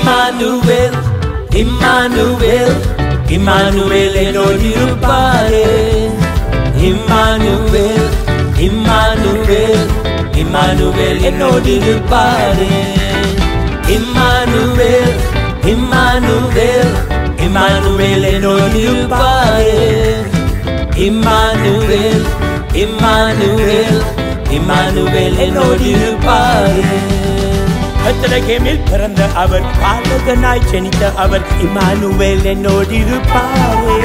Emmanuel, Emmanuel, Emmanuel என்னோடிருப்பாரே. Emmanuel, Emmanuel, Emmanuel என்னோடிருப்பாரே. Emmanuel, Emmanuel, Emmanuel என்னோடிருப்பாரே. Emmanuel, Emmanuel, Emmanuel என்னோடிருப்பாரே. பெத்லகேமில் பிறந்த அவர், பாலகனாய் ஜனித்த அவர், இம்மானுவேல் என்னோடிருப்பாரே.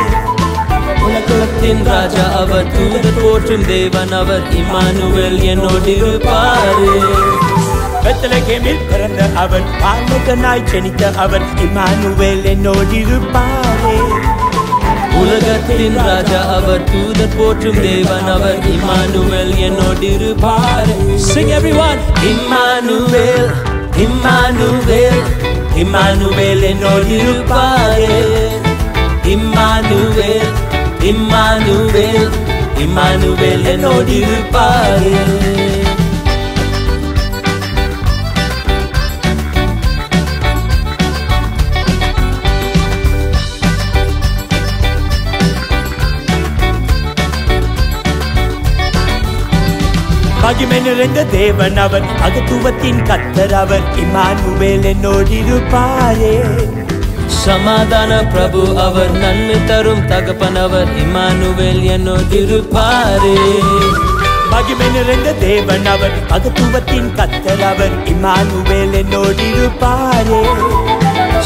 உலகத்தின் ராஜா அவர், தூதர் போற்றும் தேவன் அவர், இம்மானுவேல் என்னோடிருப்பாரே. பெத்லகேமில் பிறந்த அவர், பாலகனாய் ஜனித்த அவர், இம்மானுவேல் என்னோடிருப்பாரே. உலகத்தின் ராஜா அவர், தூதர் போற்றும் தேவன் அவர், இம்மானுவேல் என்னோடிருப்பாரே. Sing everyone. Emmanuel, Emmanuel, Emmanuel என்னோடிருப்பாரே. Emmanuel, Emmanuel, Emmanuel என்னோடிருப்பாரே. மகிமை நிறைந்த தேவன் அவர், மகத்துவத்தின் கர்த்தர் அவர், இம்மானுவேல் என்னோடிருப்பாரே. சமாதான பிரபு அவர், நன்மை தரும் தகப்பன் அவர், இம்மானுவேல் என்னோடிருப்பாரே. மகிமை நிறைந்த தேவன் அவர், மகத்துவத்தின் கர்த்தர் அவர், இம்மானுவேல் என்னோடிருப்பாரே.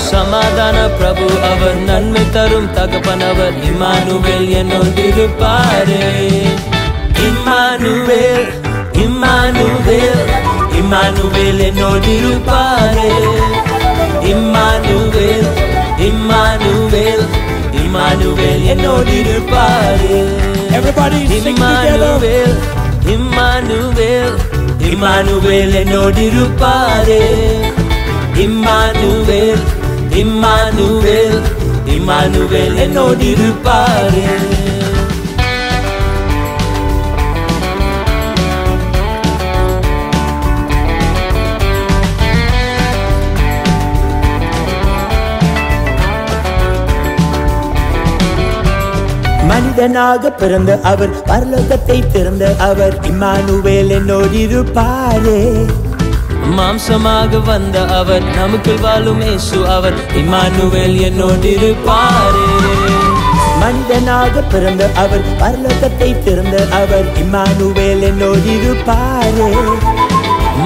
சமாதான பிரபு அவர், நன்மை தரும் தகப்பன் அவர், இம்மானுவேல் என்னோடிருப்பாரே. Emmanuel, Emmanuel, Emmanuel என்னோடிருப்பாரே. Emmanuel, Emmanuel, Emmanuel என்னோடிருப்பாரே. Everybody sing together. Emmanuel, Emmanuel என்னோடிருப்பாரே. Emmanuel, Emmanuel, Emmanuel என்னோடிருப்பாரே. மனிதனாக பிறந்த அவர், பரலோகத்தை திறந்த அவர், இம்மானுவேல் என்னோடிருப்பாரே. மாம்சமாக வந்த அவர், நமக்குள் வாழும் இயேசு அவர், இம்மானுவேல் என்னோடிருப்பாரே. மனிதனாக பிறந்த அவர், பரலோகத்தை திறந்த அவர், இம்மானுவேல் என்னோடிருப்பாரே.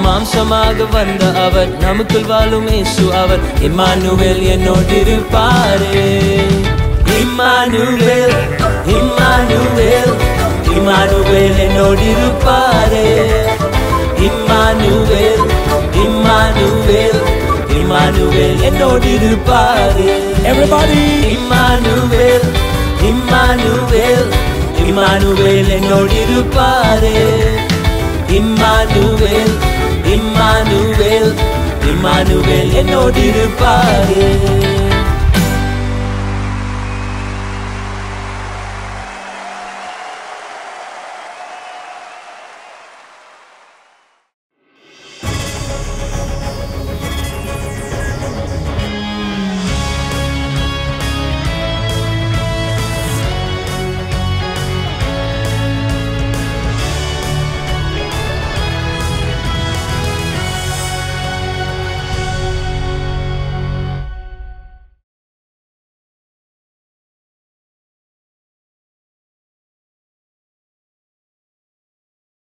மாம்சமாக வந்த அவர், நமக்குள் வாழும் இயேசு அவர், இம்மானுவேல் என்னோடிருப்பாரே. Emmanuel, Emmanuel, Emmanuel என்னோடிருப்பாரே. Emmanuel, Emmanuel, Emmanuel என்னோடிருப்பாரே. Everybody. Emmanuel, Emmanuel, Emmanuel என்னோடிருப்பாரே. Emmanuel, Emmanuel, Emmanuel என்னோடிருப்பாரே.